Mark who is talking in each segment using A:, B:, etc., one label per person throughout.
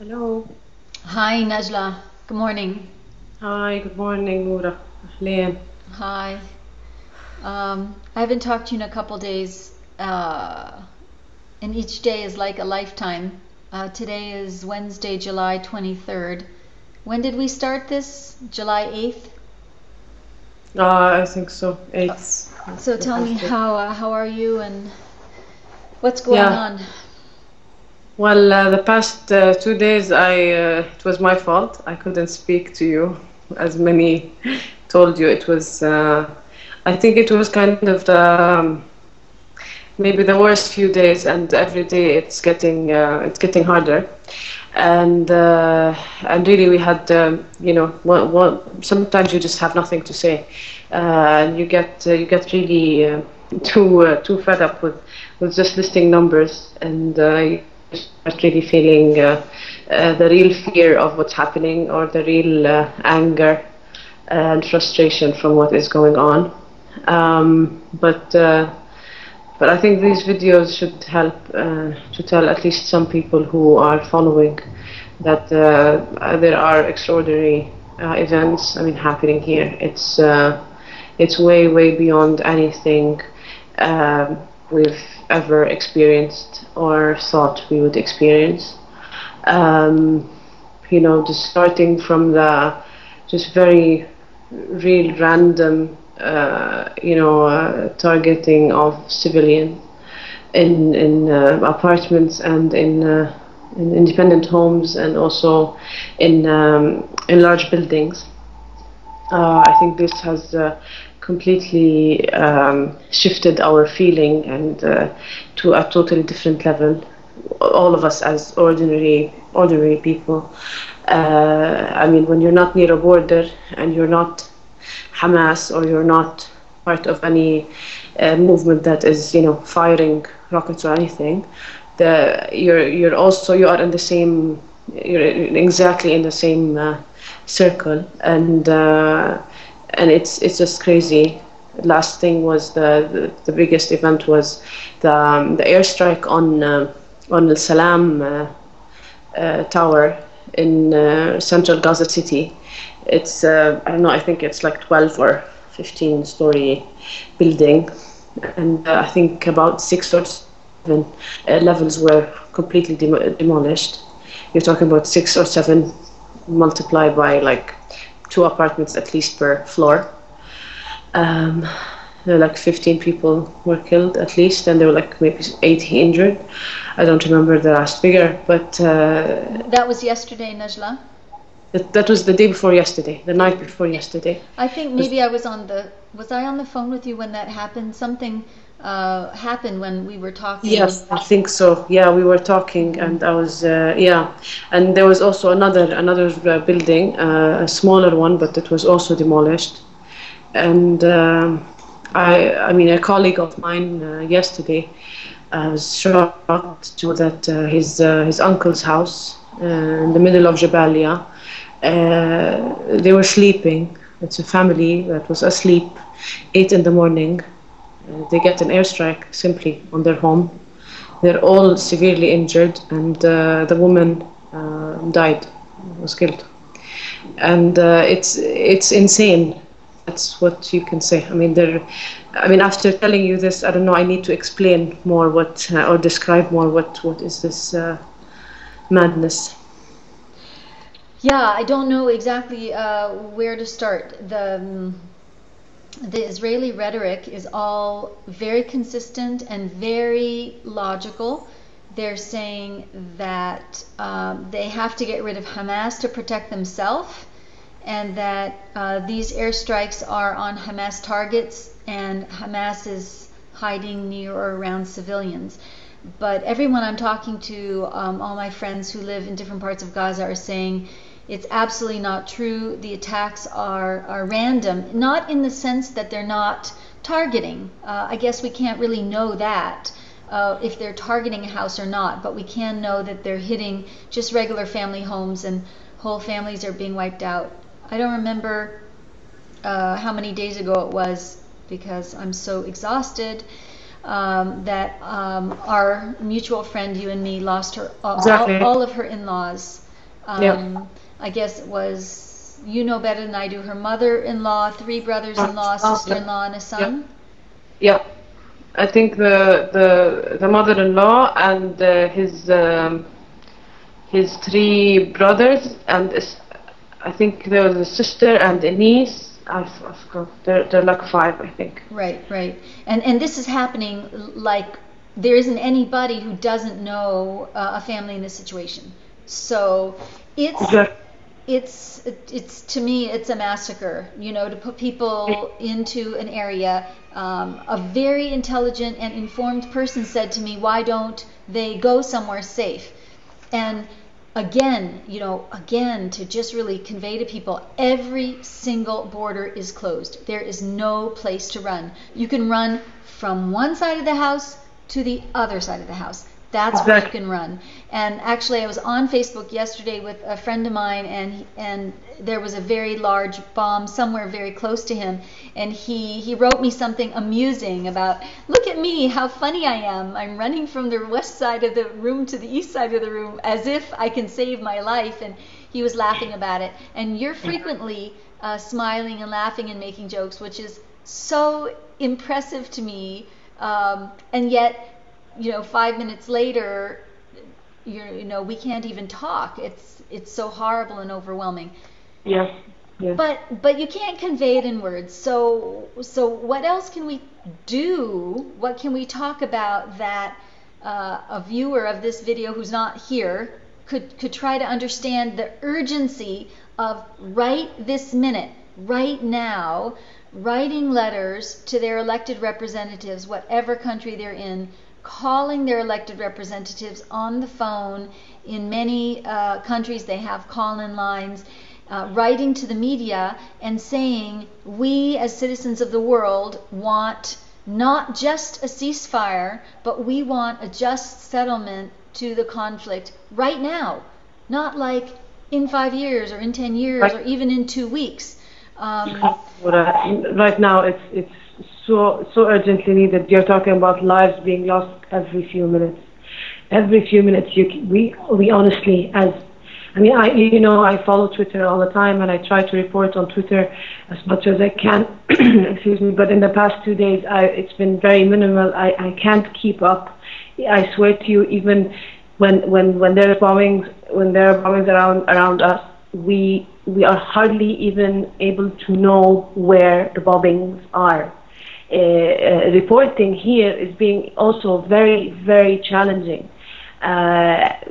A: Hello.
B: Hi, Najla. Good morning.
A: Hi, good morning, Nora. أهلين.
B: Hi. I haven't talked to you in a couple days, and each day is like a lifetime. Today is Wednesday, July 23rd. When did we start this? July 8th?
A: I think so.
B: Uh,
A: It's
B: so
A: the
B: tell me
A: past day.
B: how are you and what's going
A: Yeah.
B: on?
A: Well, the past 2 days, it was my fault. I couldn't speak to you, as many told you. It was. I think it was kind of maybe the worst few days, and every day it's getting harder. And really we had sometimes you just have nothing to say, and you get really too fed up with just listing numbers, and you start really feeling the real fear of what's happening, or the real anger and frustration from what is going on. But I think these videos should help to tell at least some people who are following that there are extraordinary events, I mean, happening here. It's way, way beyond anything we've ever experienced or thought we would experience. Um, just starting from the just very real random, targeting of civilians in apartments and in independent homes, and also in large buildings. I think this has completely shifted our feeling, and to a totally different level. All of us as ordinary people. I mean, when you're not near a border, and you're not Hamas, or you're not part of any movement that is, firing rockets or anything, you are in the same, you're exactly in the same circle, and it's just crazy. Last thing was the biggest event was the airstrike on Al Salam tower in central Gaza City. It's I don't know. I think it's like 12 or 15-story building, and I think about 6 or 7 levels were completely demolished. You're talking about 6 or 7 multiplied by like two apartments at least per floor. Um, there were like 15 people were killed at least, and there were like maybe 80 injured. I don't remember the last figure, but
B: That was yesterday, Najla.
A: that was the day before yesterday, the night before yesterday.
B: I think
A: Was
B: maybe was I on the phone with you when that happened? Something happened when we were talking.
A: Yes, I think so. Yeah, we were talking, and I was yeah, and there was also another building, a smaller one, but it was also demolished. And I mean, a colleague of mine yesterday was shocked to know that his uncle's house in the middle of Jabalia, they were sleeping. It's a family that was asleep, 8 in the morning. They get an airstrike simply on their home. They're all severely injured, and the woman died, was killed. And it's insane. That's what you can say. I mean, after telling you this, I don't know. I need to explain more what or describe more what is this madness.
B: Yeah, I don't know exactly where to start. The Israeli rhetoric is all very consistent and very logical. They're saying that they have to get rid of Hamas to protect themselves, and that these airstrikes are on Hamas targets, and Hamas is hiding near or around civilians. But everyone I'm talking to, all my friends who live in different parts of Gaza, are saying it's absolutely not true. The attacks are random, not in the sense that they're not targeting. I guess we can't really know that. If they're targeting a house or not, but we can know that they're hitting just regular family homes, and whole families are being wiped out. I don't remember how many days ago it was, because I'm so exhausted, that our mutual friend, you and me, lost her
A: Exactly.
B: all of her in-laws
A: Yeah.
B: I guess it was, you know better than I do, her mother-in-law, three brothers-in-law,
A: Yeah.
B: sister-in-law, and a
A: Yeah.
B: son.
A: Yeah. I think the mother-in-law and his three brothers and I think there was a sister and a niece. I forgot. They're like five, I think.
B: Right, right. And this is happening like there isn't anybody who doesn't know a family in this situation. So it's
A: Exactly.
B: it's to me it's a massacre, you know, to put people into an area. A very intelligent and informed person said to me, why don't they go somewhere safe? And again, you know, again, to just really convey to people, every single border is closed. There is no place to run. You can run from one side of the house to the other side of the house. That's where you can run. And actually, I was on Facebook yesterday with a friend of mine, and there was a very large bomb somewhere very close to him, and he wrote me something amusing about, look at me, how funny I am. I'm running from the west side of the room to the east side of the room as if I can save my life, and he was laughing about it. And you're frequently smiling and laughing and making jokes, which is so impressive to me, and yet, you know, 5 minutes later, you know, we can't even talk. It's so horrible and overwhelming.
A: Yes. Yes.
B: But you can't convey it in words. So what else can we do? What can we talk about that a viewer of this video who's not here could try to understand the urgency of right this minute, right now, writing letters to their elected representatives, whatever country they're in, calling their elected representatives on the phone. In many countries they have call-in lines, writing to the media and saying, we as citizens of the world want not just a ceasefire, but we want a just settlement to the conflict right now, not like in 5 years or in 10 years or even in 2 weeks.
A: Right now, it's so urgently needed. You're talking about lives being lost every few minutes. Every few minutes, we honestly, I follow Twitter all the time, and I try to report on Twitter as much as I can. Excuse me, but in the past 2 days, it's been very minimal. I can't keep up. I swear to you, even when there are bombings, around us, we are hardly even able to know where the bombings are. Reporting here is being also very, very challenging.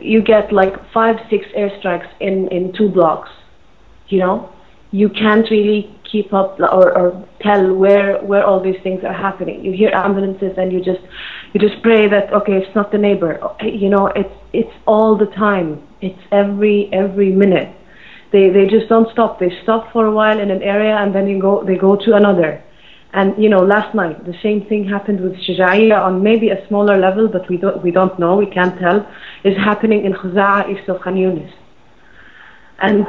A: You get like 5-6 airstrikes in 2 blocks. You know, you can't really keep up or tell where all these things are happening. You hear ambulances and you just pray that, okay, it's not the neighbor. You know, it's all the time. It's every minute. They just don't stop. They stop for a while in an area and then they go to another. And you know, last night the same thing happened with Shuja'iyya on maybe a smaller level, but we don't know, we can't tell. Is happening in Khuza'a, east of Khan Yunis. And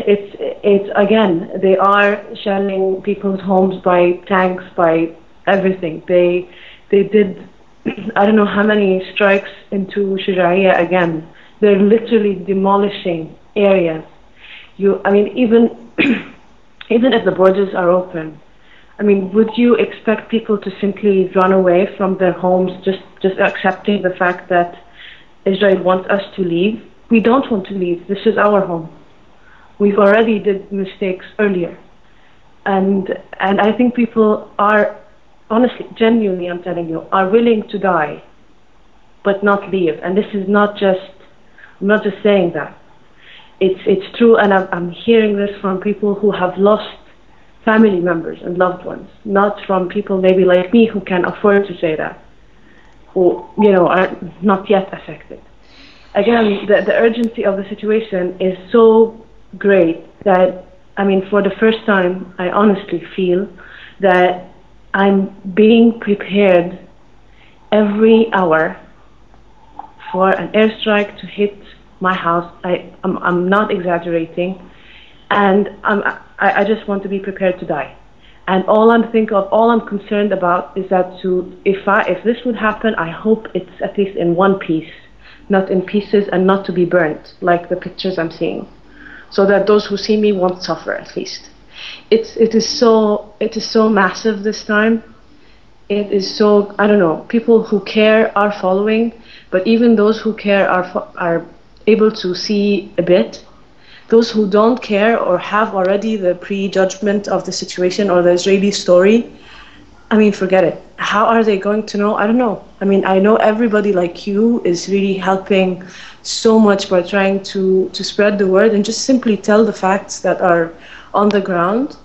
A: it's again, they are shelling people's homes by tanks, by everything. They did I don't know how many strikes into Shuja'iyya again. They're literally demolishing areas. Even even if the borders are open, I mean, would you expect people to simply run away from their homes, just accepting the fact that Israel wants us to leave? We don't want to leave. This is our home. We've already did mistakes earlier. And I think people are, honestly, genuinely, I'm telling you, are willing to die, but not leave. And this is not just, I'm not just saying that. It's true, and I'm hearing this from people who have lost family members and loved ones, not from people maybe like me who can afford to say that, who, you know, are not yet affected. Again, the urgency of the situation is so great that, I mean, for the first time, I honestly feel that I'm being prepared every hour for an airstrike to hit my house. I'm not exaggerating, and I just want to be prepared to die. And all I'm concerned about is that if this would happen, I hope it's at least in one piece, not in pieces, and not to be burnt, like the pictures I'm seeing, so that those who see me won't suffer at least. It is so massive this time. It is so, I don't know, people who care are following, but even those who care are able to see a bit. Those who don't care or have already the prejudgment of the situation or the Israeli story, I mean, forget it. How are they going to know? I don't know. I mean, I know everybody like you is really helping so much by trying to spread the word and just simply tell the facts that are on the ground.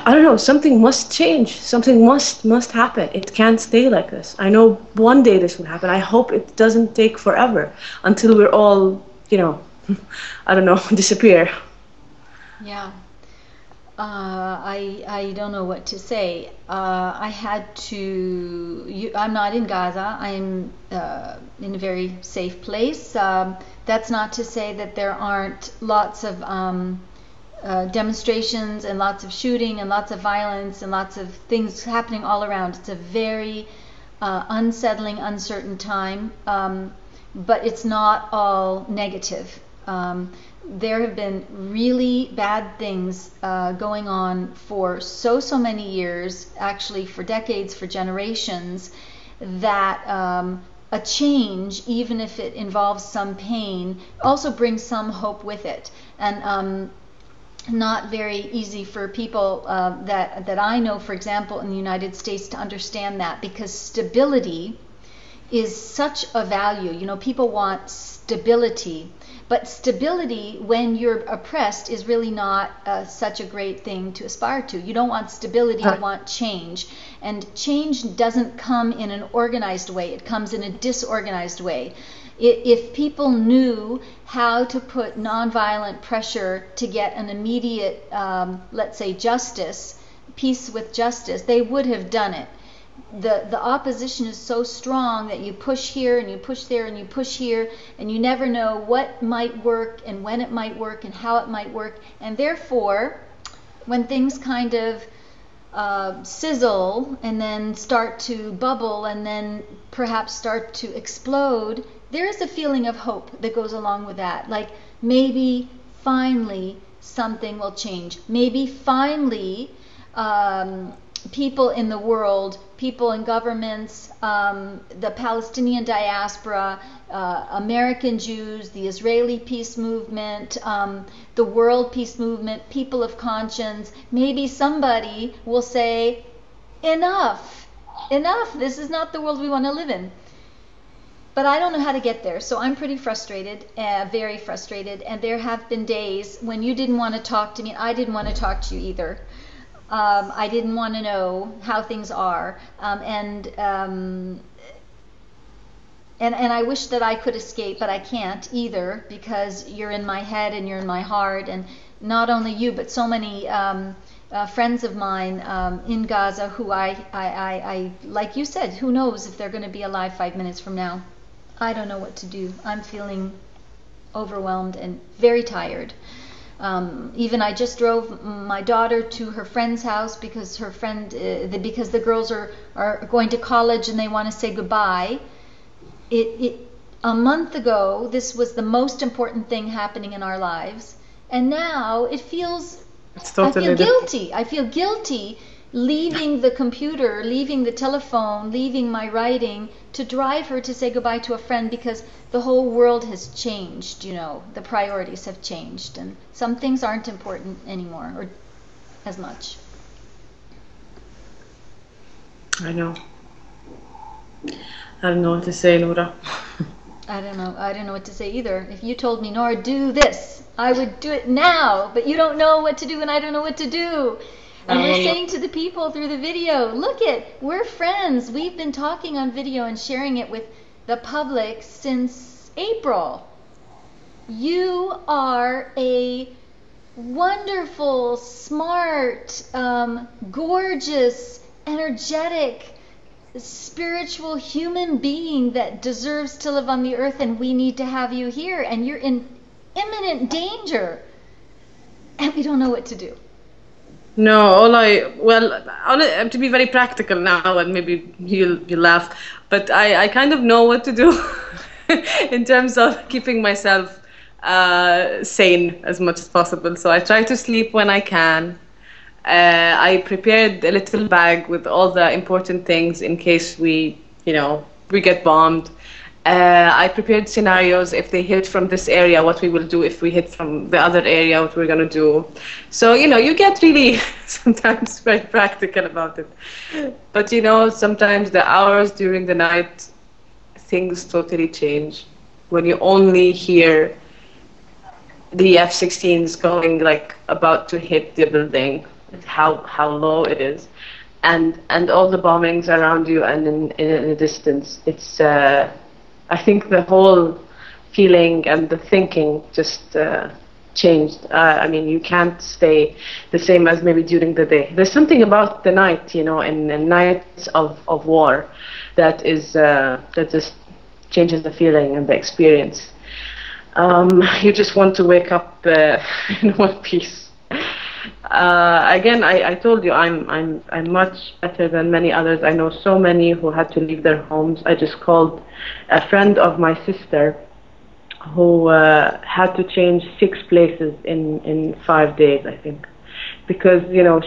A: I don't know, something must change. Something must happen. It can't stay like this. I know one day this will happen. I hope it doesn't take forever until we're all, I don't know, disappear.
B: Yeah. I don't know what to say. I had to. I'm not in Gaza. I'm in a very safe place. That's not to say that there aren't lots of demonstrations and lots of shooting and lots of violence and lots of things happening all around. It's a very unsettling, uncertain time, but it's not all negative. There have been really bad things going on for so many years, actually for decades, for generations, that a change, even if it involves some pain, also brings some hope with it. And not very easy for people that I know, for example, in the United States, to understand that, because stability is such a value. People want stability, but stability when you're oppressed is really not such a great thing to aspire to. You don't want stability, you want change. And change doesn't come in an organized way, it comes in a disorganized way. If people knew how to put nonviolent pressure to get an immediate, let's say, justice, peace with justice, they would have done it. The opposition is so strong that you push here and you push there and you push here, and you never know what might work and when it might work and how it might work. And therefore, when things kind of sizzle and then start to bubble and then perhaps start to explode, there is a feeling of hope that goes along with that. Like, maybe finally something will change. Maybe finally people in the world, people in governments, the Palestinian diaspora, American Jews, the Israeli peace movement, the world peace movement, people of conscience, maybe somebody will say, enough, this is not the world we want to live in. But I don't know how to get there, so I'm pretty frustrated, very frustrated, and there have been days when you didn't want to talk to me, and I didn't want to talk to you either. I didn't want to know how things are, and I wish that I could escape, but I can't either, because you're in my head and you're in my heart, and not only you, but so many friends of mine in Gaza who I, like you said, who knows if they're going to be alive 5 minutes from now. I don't know what to do. I'm feeling overwhelmed and very tired. Even I just drove my daughter to her friend's house because her friend, because the girls are going to college and they want to say goodbye. A month ago, this was the most important thing happening in our lives, and now it feels. I feel guilty. I feel guilty leaving the computer, leaving the telephone, leaving my writing to drive her to say goodbye to a friend, because the whole world has changed, the priorities have changed, and some things aren't important anymore, or as much.
A: I know. I don't know what to say, Nora.
B: I don't know what to say either. If you told me, Nora, do this, I would do it now, but you don't know what to do and I don't know what to do. And we're saying to the people through the video, look we're friends. We've been talking on video and sharing it with the public since April. You are a wonderful, smart, gorgeous, energetic, spiritual human being that deserves to live on the earth, and we need to have you here, and you're in imminent danger, and we don't know what to do.
A: No, to be very practical now, and maybe you'll laugh, but I kind of know what to do. in terms of keeping myself sane as much as possible. So I try to sleep when I can. I prepared a little bag with all the important things in case we get bombed. I prepared scenarios if they hit from this area, what we will do if we hit from the other area, what we're gonna do. So, you get really sometimes very practical about it. But, sometimes the hours during the night, things totally change. When you only hear the F-16s going like about to hit the building, how low it is, and all the bombings around you and in a distance. It's I think the whole feeling and the thinking just changed. I mean, you can't stay the same as maybe during the day. There's something about the night, in nights of war, that just changes the feeling and the experience. You just want to wake up in one piece. Again, I told you I'm much better than many others. I know so many who had to leave their homes. I just called a friend of my sister who had to change 6 places in 5 days, I think, because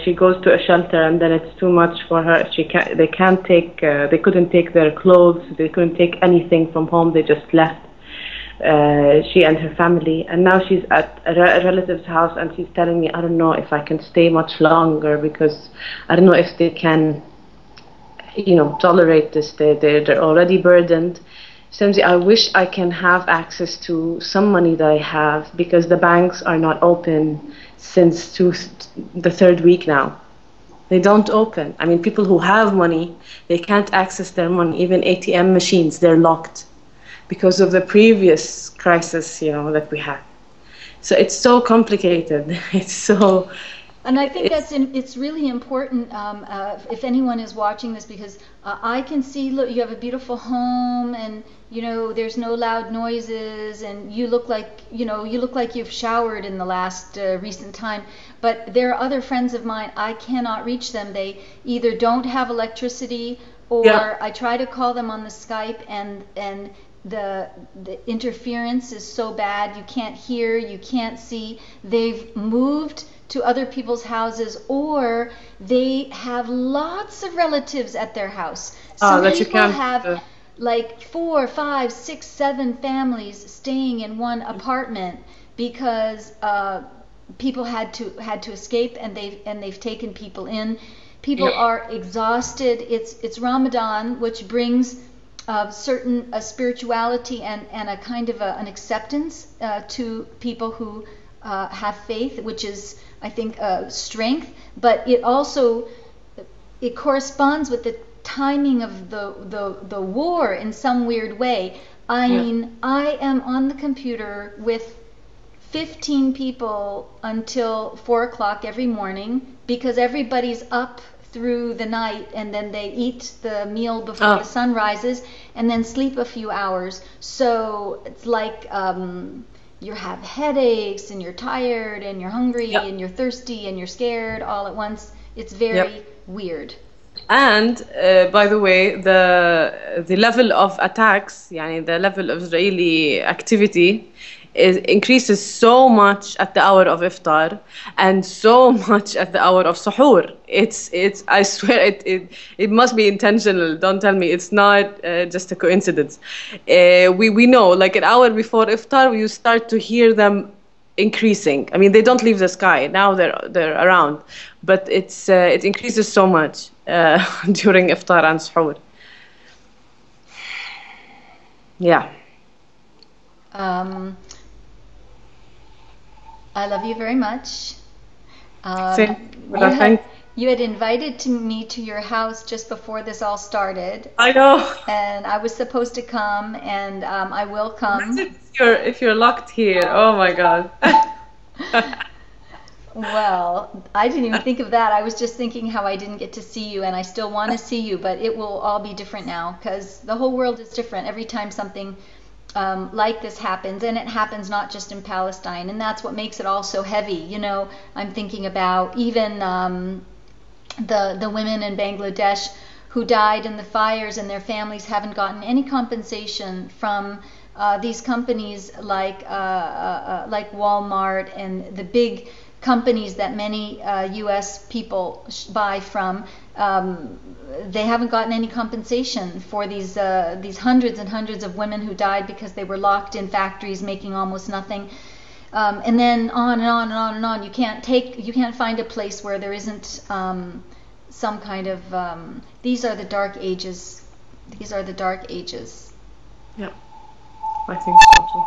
A: she goes to a shelter and then it's too much for her. They couldn't take their clothes, they couldn't take anything from home. They just left. She and her family, and now she's at a relative's house, and she's telling me, I don't know if I can stay much longer, because I don't know if they can tolerate this. They're already burdened. Samsi, I wish I can have access to some money that I have, because the banks are not open since the 3rd week now. They don't open. I mean, people who have money, they can't access their money. Even ATM machines, they're locked because of the previous crisis, that we had. So it's so complicated.
B: And I think it's really important if anyone is watching this, because I can see, look, you have a beautiful home, and there's no loud noises, and you look like you've showered in the last recent time. But there are other friends of mine, I cannot reach them. They either don't have electricity, or I try to call them on the Skype, and the interference is so bad, you can't hear, you can't see. They've moved to other people's houses, or they have lots of relatives at their house. Some people have like 4, 5, 6, 7 families staying in one apartment because people had to escape, and they've taken people in. People are exhausted. It's Ramadan, which brings certain spirituality and a kind of an acceptance to people who have faith, which is, I think, strength. But it also corresponds with the timing of the war in some weird way. I mean, I am on the computer with 15 people until 4 o'clock every morning, because everybody's up through the night, and then they eat the meal before the sun rises, and then sleep a few hours. So it's like you have headaches, and you're tired, and you're hungry, and you're thirsty, and you're scared all at once. It's very weird.
A: And by the way, the level of attacks, the level of Israeli activity increases so much at the hour of iftar, and so much at the hour of suhoor. It's I swear it must be intentional. Don't tell me it's not just a coincidence. We know, like an hour before iftar, you start to hear them increasing. I mean, they don't leave the sky now; they're around, but it increases so much during iftar and suhoor. Yeah.
B: I love you very much. You had invited me to your house just before this all started.
A: I know.
B: And I was supposed to come, and I will come.
A: If you're locked here, oh my God.
B: Well, I didn't even think of that. I was just thinking how I didn't get to see you, and I still want to see you, but it will all be different now, because the whole world is different every time something like this happens, and it happens not just in Palestine, and that's what makes it all so heavy. I'm thinking about even the women in Bangladesh who died in the fires, and their families haven't gotten any compensation from these companies like Walmart and the big companies that many U.S. people buy from, they haven't gotten any compensation for these hundreds and hundreds of women who died because they were locked in factories making almost nothing. And then on and on and on and on. You can't find a place where there isn't some kind of. These are the dark ages. These are the dark ages.
A: Yeah, I think so too.